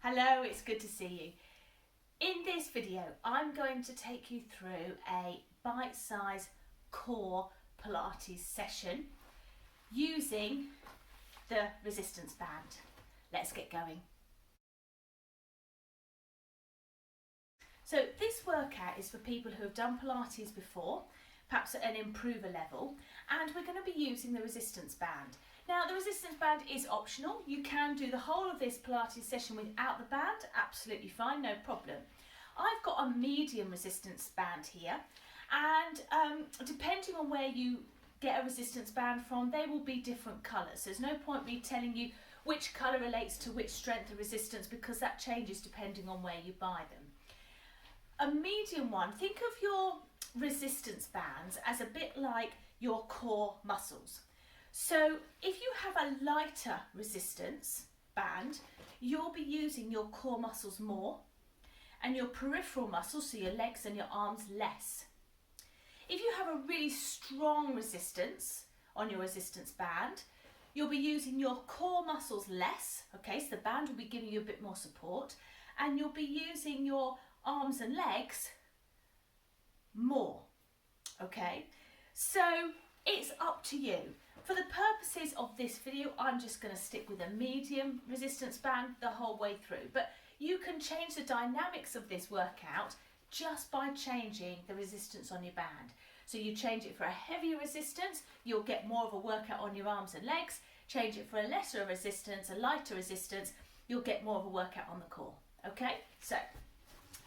Hello, it's good to see you. In this video, I'm going to take you through a bite-sized core Pilates session using the resistance band. Let's get going. So this workout is for people who have done Pilates before, perhaps at an improver level, and we're going to be using the resistance band. Now, the resistance band is optional. You can do the whole of this Pilates session without the band, absolutely fine, no problem. I've got a medium resistance band here, and depending on where you get a resistance band from, they will be different colours. There's no point me telling you which colour relates to which strength of resistance, because that changes depending on where you buy them. A medium one, think of your resistance bands as a bit like your core muscles. So if you have a lighter resistance band, you'll be using your core muscles more and your peripheral muscles, so your legs and your arms, less. If you have a really strong resistance on your resistance band, you'll be using your core muscles less, okay, so the band will be giving you a bit more support, and you'll be using your arms and legs more, okay? So it's up to you. For the purposes of this video, I'm just going to stick with a medium resistance band the whole way through, but you can change the dynamics of this workout just by changing the resistance on your band. So you change it for a heavier resistance, you'll get more of a workout on your arms and legs. Change it for a lesser resistance, a lighter resistance, you'll get more of a workout on the core. Okay, so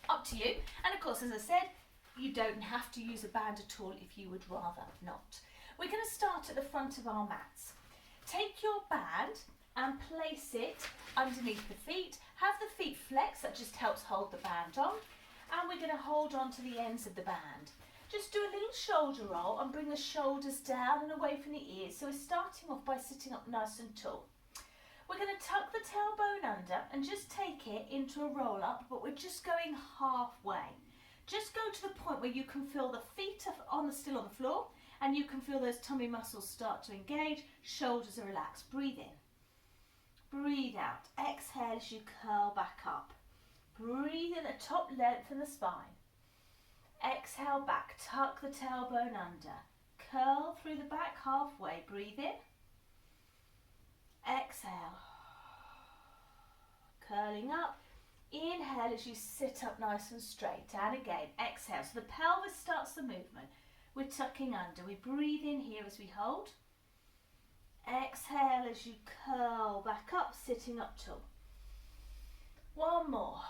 up to you. And of course, as I said, you don't have to use a band at all if you would rather not. We're going to start at the front of our mats. Take your band and place it underneath the feet. Have the feet flexed, that just helps hold the band on. And we're going to hold on to the ends of the band. Just do a little shoulder roll and bring the shoulders down and away from the ears. So we're starting off by sitting up nice and tall. We're going to tuck the tailbone under and just take it into a roll up, but we're just going halfway. Just go to the point where you can feel the feet are still on the floor, and you can feel those tummy muscles start to engage, shoulders are relaxed. Breathe in, breathe out. Exhale as you curl back up. Breathe in the top length in the spine. Exhale back, tuck the tailbone under. Curl through the back halfway, breathe in. Exhale. Curling up. Inhale as you sit up nice and straight. And again, exhale. So the pelvis starts the movement. We're tucking under. We breathe in here as we hold. Exhale as you curl back up, sitting up tall. One more.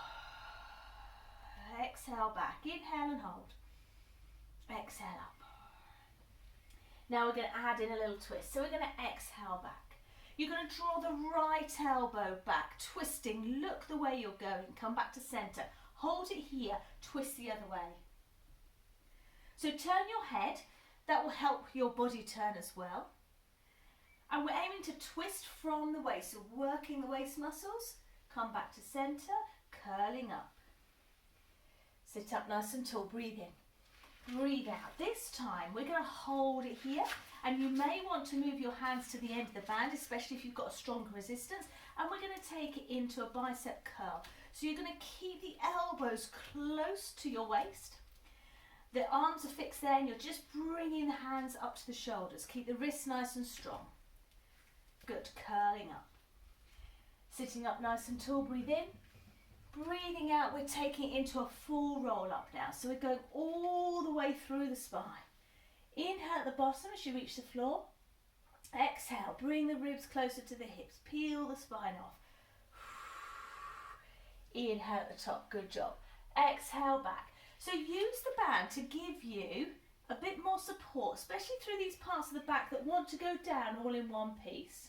Exhale back. Inhale and hold. Exhale up. Now we're going to add in a little twist. So we're going to exhale back. You're going to draw the right elbow back, twisting. Look the way you're going. Come back to center. Hold it here. Twist the other way. So turn your head, that will help your body turn as well. And we're aiming to twist from the waist, so working the waist muscles. Come back to center, curling up. Sit up nice and tall, breathe in, breathe out. This time we're going to hold it here, and you may want to move your hands to the end of the band, especially if you've got a stronger resistance, and we're going to take it into a bicep curl. So you're going to keep the elbows close to your waist. The arms are fixed there, and you're just bringing the hands up to the shoulders. Keep the wrists nice and strong. Good, curling up. Sitting up nice and tall, breathe in. Breathing out, we're taking it into a full roll up now. So we're going all the way through the spine. Inhale at the bottom as you reach the floor. Exhale, bring the ribs closer to the hips. Peel the spine off. Inhale at the top, good job. Exhale back. So use the band to give you a bit more support, especially through these parts of the back that want to go down all in one piece.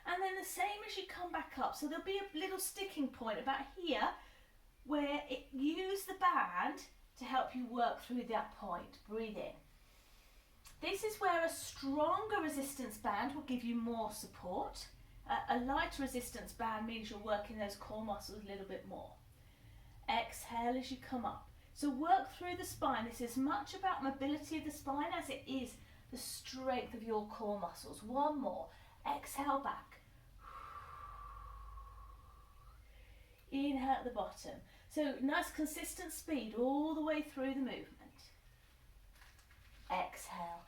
And then the same as you come back up. So there'll be a little sticking point about here where use the band to help you work through that point. Breathe in. This is where a stronger resistance band will give you more support. A lighter resistance band means you're working those core muscles a little bit more. Exhale as you come up. So work through the spine. This is as much about mobility of the spine as it is the strength of your core muscles. One more. Exhale back. Inhale at the bottom. So nice consistent speed all the way through the movement. Exhale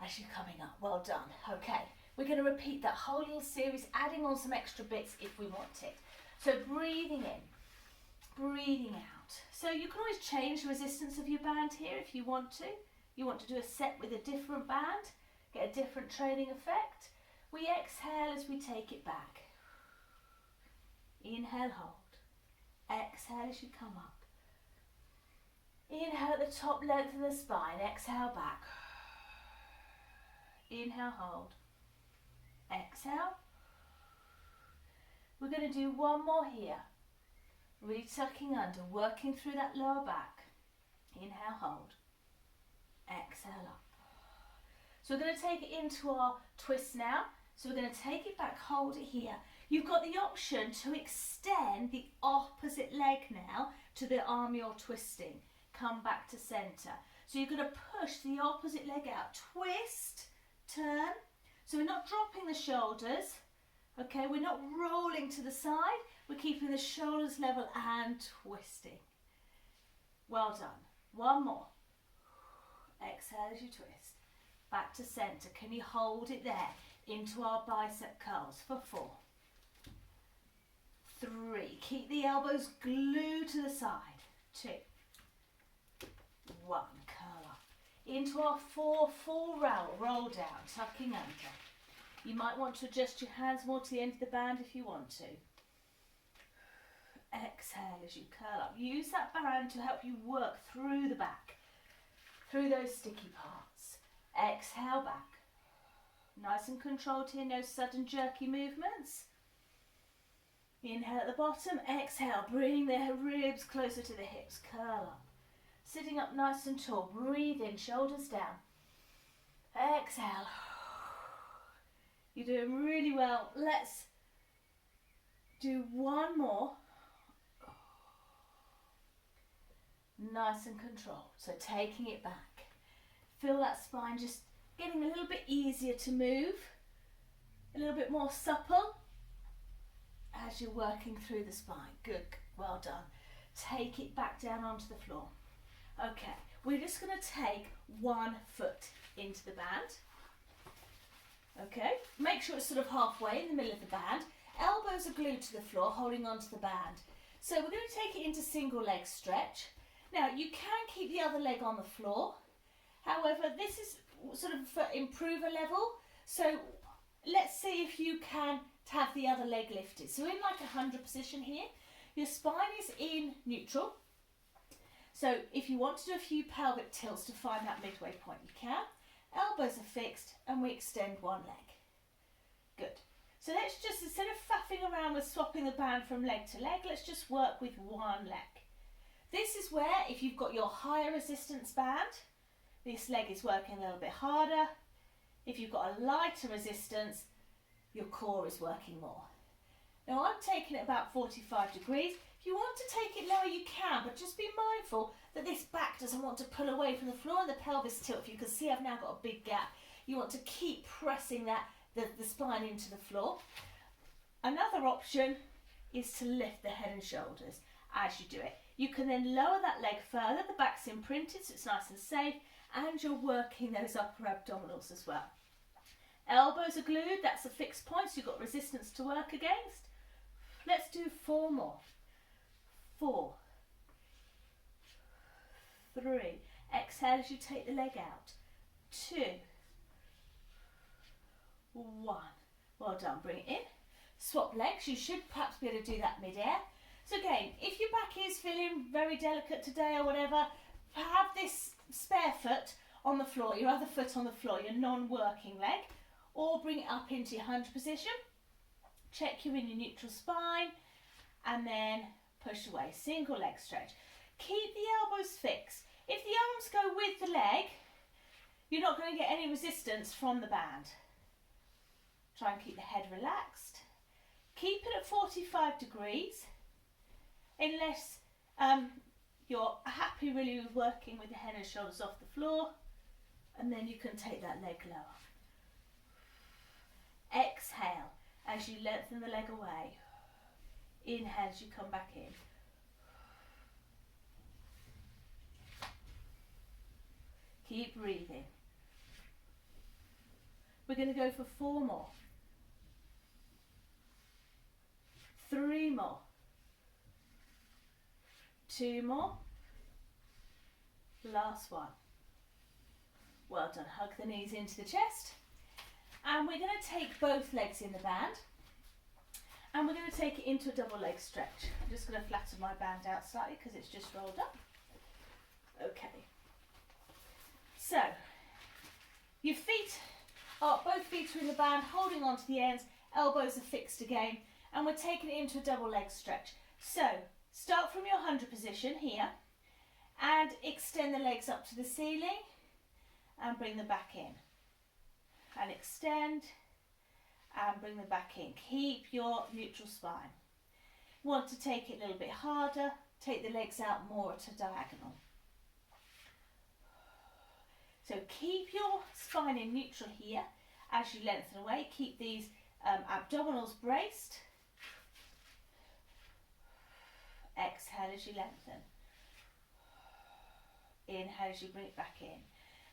as you're coming up. Well done. Okay, we're going to repeat that whole little series, adding on some extra bits if we want it. So breathing in, breathing out. So you can always change the resistance of your band here if you want to. You want to do a set with a different band, get a different training effect. We exhale as we take it back. Inhale, hold. Exhale as you come up. Inhale at the top length of the spine, exhale back. Inhale, hold. Exhale. We're going to do one more here. Really tucking under, working through that lower back. Inhale, hold. Exhale up. So we're going to take it into our twist now. So we're going to take it back, hold it here. You've got the option to extend the opposite leg now to the arm you're twisting. Come back to centre. So you're going to push the opposite leg out. Twist, turn. So we're not dropping the shoulders. Okay, we're not rolling to the side. We're keeping the shoulders level and twisting. Well done. One more. Exhale as you twist. Back to centre. Can you hold it there? Into our bicep curls for 4. 3. Keep the elbows glued to the side. 2. 1. Curl up. Into our 4 full roll down, tucking under. You might want to adjust your hands more to the end of the band if you want to. Exhale as you curl up. Use that band to help you work through the back, through those sticky parts. Exhale back. Nice and controlled here, no sudden jerky movements. Inhale at the bottom, exhale, bring the ribs closer to the hips, curl up. Sitting up nice and tall, breathe in, shoulders down. Exhale. You're doing really well. Let's do one more. Nice and controlled, so taking it back. Feel that spine just getting a little bit easier to move, a little bit more supple as you're working through the spine. Good, well done. Take it back down onto the floor. Okay, we're just going to take one foot into the band. Okay, make sure it's sort of halfway in the middle of the band. Elbows are glued to the floor, holding onto the band. So we're going to take it into single leg stretch. Now you can keep the other leg on the floor. However, this is sort of for improver level. So let's see if you can have the other leg lifted. So in like a 100 position here, your spine is in neutral. So if you want to do a few pelvic tilts to find that midway point, you can. Elbows are fixed and we extend one leg. Good. So let's just, instead of faffing around with swapping the band from leg to leg, let's just work with one leg. This is where, if you've got your higher resistance band, this leg is working a little bit harder. If you've got a lighter resistance, your core is working more. Now I'm taking it about 45 degrees. If you want to take it lower, you can, but just be mindful that this back doesn't want to pull away from the floor and the pelvis tilt. If you can see, I've now got a big gap. You want to keep pressing the spine into the floor. Another option is to lift the head and shoulders as you do it. You can then lower that leg further. The back's imprinted, so it's nice and safe, and you're working those upper abdominals as well. Elbows are glued, that's a fixed point, so you've got resistance to work against. Let's do 4 more. 4, 3, exhale as you take the leg out. 2, 1. Well done, bring it in. Swap legs, you should perhaps be able to do that mid-air. So again, if your back is feeling very delicate today or whatever, have this spare foot on the floor, your other foot on the floor, your non-working leg, or bring it up into your 100 position. Check you're in your neutral spine, and then push away, single leg stretch. Keep the elbows fixed. If the arms go with the leg, you're not going to get any resistance from the band. Try and keep the head relaxed. Keep it at 45 degrees, unless you're happy really with working with the head and shoulders off the floor, and then you can take that leg lower. Exhale as you lengthen the leg away. Inhale as you come back in. Keep breathing. We're going to go for 4 more. 3 more. 2 more. Last one. Well done. Hug the knees into the chest. And we're going to take both legs in the band. And we're going to take it into a double leg stretch. I'm just going to flatten my band out slightly because it's just rolled up. Okay. So, your feet are, both feet are in the band, holding on to the ends, elbows are fixed again, and we're taking it into a double leg stretch. So, start from your 100 position here, and extend the legs up to the ceiling, and bring them back in. And extend, and bring them back in. Keep your neutral spine. Want to take it a little bit harder, take the legs out more at a diagonal. So keep your spine in neutral here as you lengthen away. Keep these abdominals braced. Exhale as you lengthen. Inhale as you bring it back in.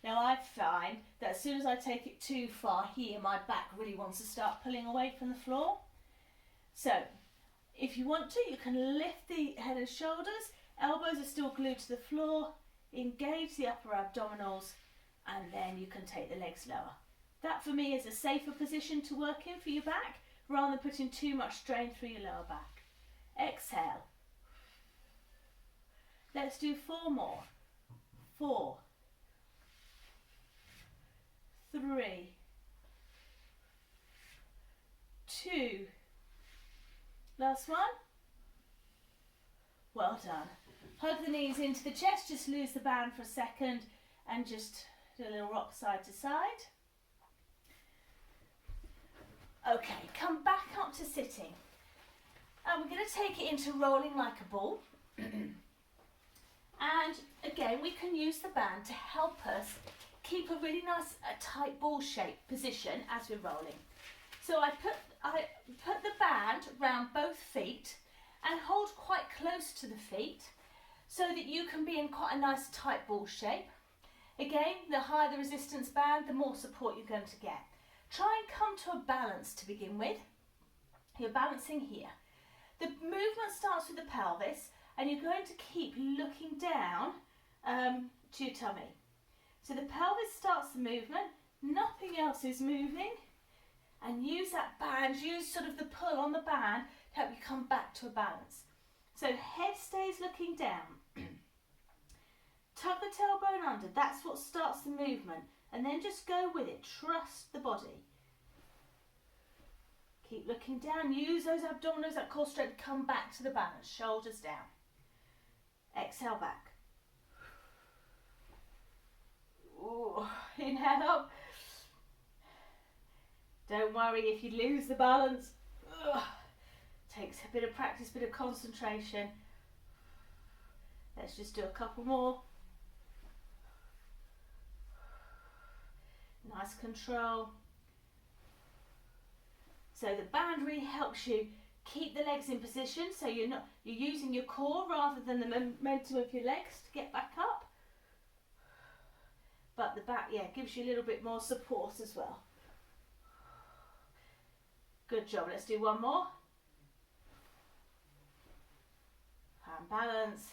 Now I find that as soon as I take it too far here, my back really wants to start pulling away from the floor. So if you want to, you can lift the head and shoulders. Elbows are still glued to the floor. Engage the upper abdominals. And then you can take the legs lower. That for me is a safer position to work in for your back, rather than putting too much strain through your lower back. Exhale. Let's do 4 more. 4, 3, 2. Last one. Well done. Hug the knees into the chest, just lose the band for a second and just do a little rock side to side. Okay, come back up to sitting. And we're going to take it into rolling like a ball. And again, we can use the band to help us keep a really nice tight ball shape position as we're rolling. So I put the band around both feet and hold quite close to the feet so that you can be in quite a nice tight ball shape. Again, the higher the resistance band, the more support you're going to get. Try and come to a balance to begin with. You're balancing here. The movement starts with the pelvis and you're going to keep looking down to your tummy. So the pelvis starts the movement, nothing else is moving, and use that band, use sort of the pull on the band to help you come back to a balance. So head stays looking down. Tuck the tailbone under, that's what starts the movement, and then just go with it, trust the body. Keep looking down, use those abdominals, that core strength, come back to the balance, shoulders down. Exhale back. Ooh, inhale up. Don't worry if you lose the balance. Ugh. Takes a bit of practice, bit of concentration. Let's just do a couple more. Nice control. So the band really helps you keep the legs in position, so you're using your core rather than the momentum of your legs to get back up. But the back, yeah, gives you a little bit more support as well. Good job. Let's do one more. And balance.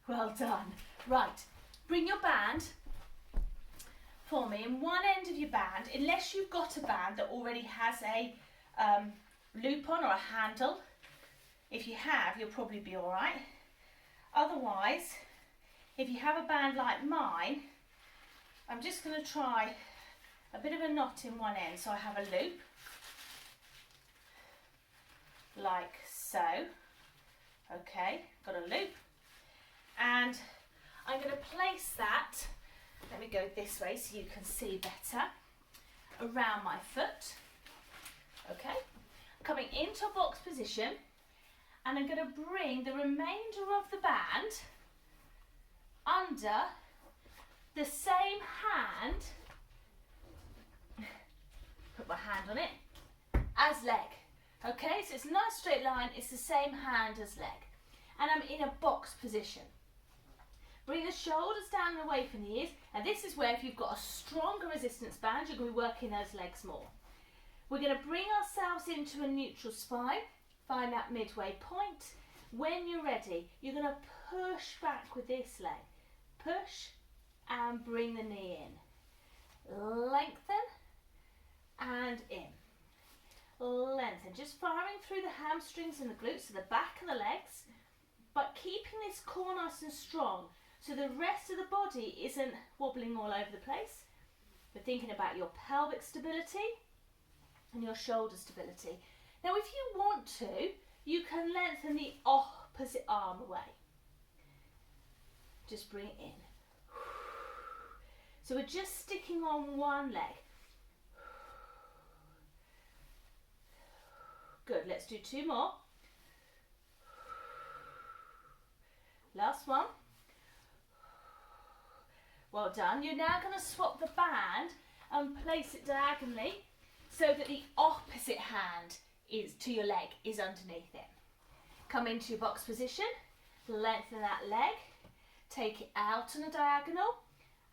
Well done. Right, bring your band for me in one end of your band, unless you've got a band that already has a loop on or a handle. If you have, you'll probably be all right. Otherwise, if you have a band like mine, I'm just going to try a bit of a knot in one end. So I have a loop, like so. Okay, got a loop. And I'm going to place that, let me go this way so you can see better, around my foot. Okay, coming into a box position, and I'm going to bring the remainder of the band under the same hand, put my hand on it, as leg. Okay, so it's a nice straight line, it's the same hand as leg. And I'm in a box position. Bring the shoulders down and away from the ears, and this is where if you've got a stronger resistance band, you're going to be working those legs more. We're going to bring ourselves into a neutral spine, find that midway point. When you're ready, you're going to push back with this leg. Push and bring the knee in. Lengthen and in. Lengthen, just firing through the hamstrings and the glutes, so the back and the legs, but keeping this core nice and strong so the rest of the body isn't wobbling all over the place. We're thinking about your pelvic stability and your shoulder stability. Now if you want to, you can lengthen the opposite arm away. Just bring it in. So we're just sticking on one leg. Good, let's do 2 more. Last one. Well done. You're now going to swap the band and place it diagonally so that the opposite hand is to your leg is underneath it. Come into your box position, lengthen that leg, take it out on a diagonal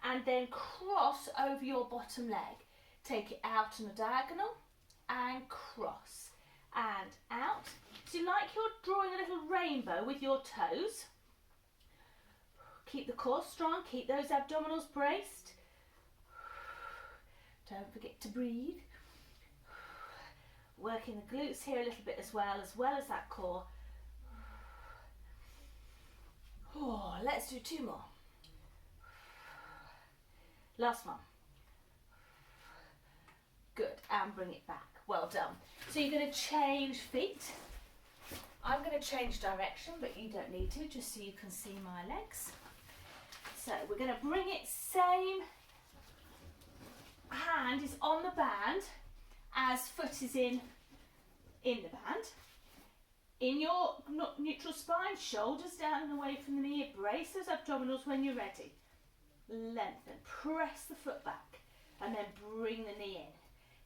and then cross over your bottom leg. Take it out on a diagonal and cross and out. So like you're drawing a little rainbow with your toes. Keep the core strong, keep those abdominals braced. Don't forget to breathe. Working the glutes here a little bit as well as that core. Oh, let's do 2 more. Last one. Good, and bring it back. Well done. So you're going to change feet. I'm going to change direction, but you don't need to, just so you can see my legs. So we're going to bring it, same hand is on the band as foot is in the band. In your neutral spine, shoulders down and away from the knee, brace those abdominals when you're ready. Lengthen, press the foot back and then bring the knee in.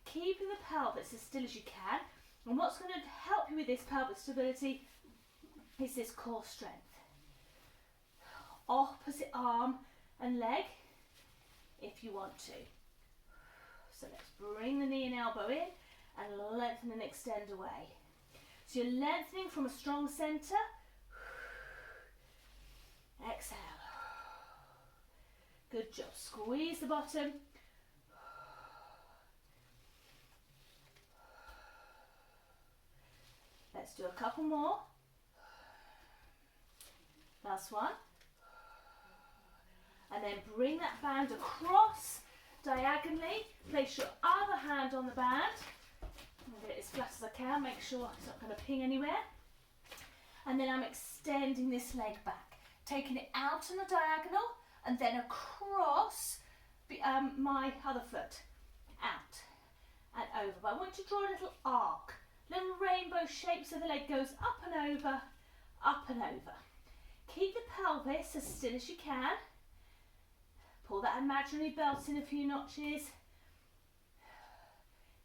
Keeping the pelvis as still as you can, and what's going to help you with this pelvic stability is this core strength. Opposite arm and leg if you want to. So let's bring the knee and elbow in and lengthen and extend away. So you're lengthening from a strong centre. Exhale. Good job. Squeeze the bottom. Let's do a couple more. Last one. And then bring that band across diagonally. Place your other hand on the band. I'll get it as flat as I can, make sure it's not going to ping anywhere. And then I'm extending this leg back, taking it out on the diagonal and then across my other foot, out and over. But I want you to draw a little arc, little rainbow shape so the leg goes up and over, up and over. Keep the pelvis as still as you can. Pull that imaginary belt in a few notches.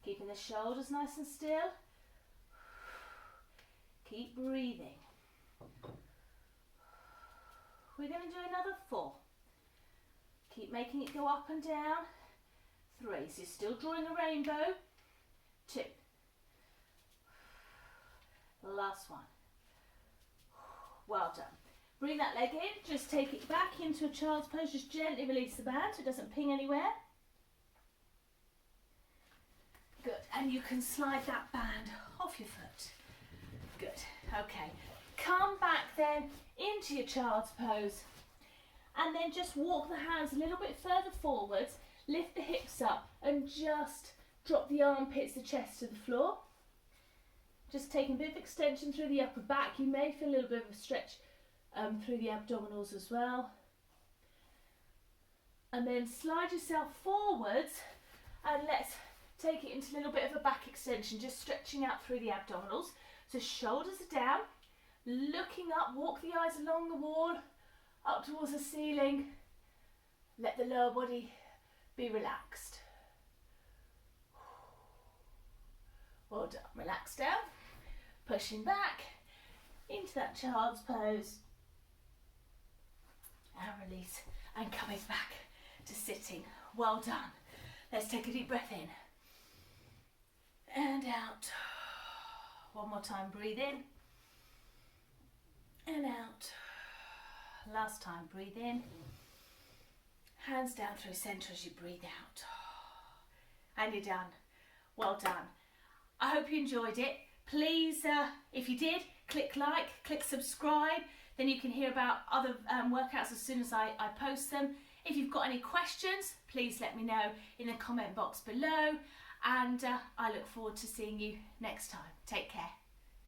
Keeping the shoulders nice and still. Keep breathing. We're going to do another 4. Keep making it go up and down. 3. So you're still drawing a rainbow. 2. Last one. Well done. Bring that leg in, just take it back into a child's pose, just gently release the band so it doesn't ping anywhere. Good, and you can slide that band off your foot. Good, okay. Come back then into your child's pose and then just walk the hands a little bit further forwards, lift the hips up and just drop the armpits, the chest to the floor. Just taking a bit of extension through the upper back. You may feel a little bit of a stretch through the abdominals as well. And then slide yourself forwards and let's take it into a little bit of a back extension, just stretching out through the abdominals. So shoulders are down, looking up, walk the eyes along the wall, up towards the ceiling. Let the lower body be relaxed. Well done, relax down. Pushing back into that child's pose. And release. And coming back to sitting. Well done. Let's take a deep breath in. And out. One more time, breathe in. And out. Last time, breathe in. Hands down through centre as you breathe out. And you're done. Well done. I hope you enjoyed it. Please, if you did, click like, click subscribe. Then you can hear about other workouts as soon as I post them. If you've got any questions, please let me know in the comment box below. And I look forward to seeing you next time. Take care.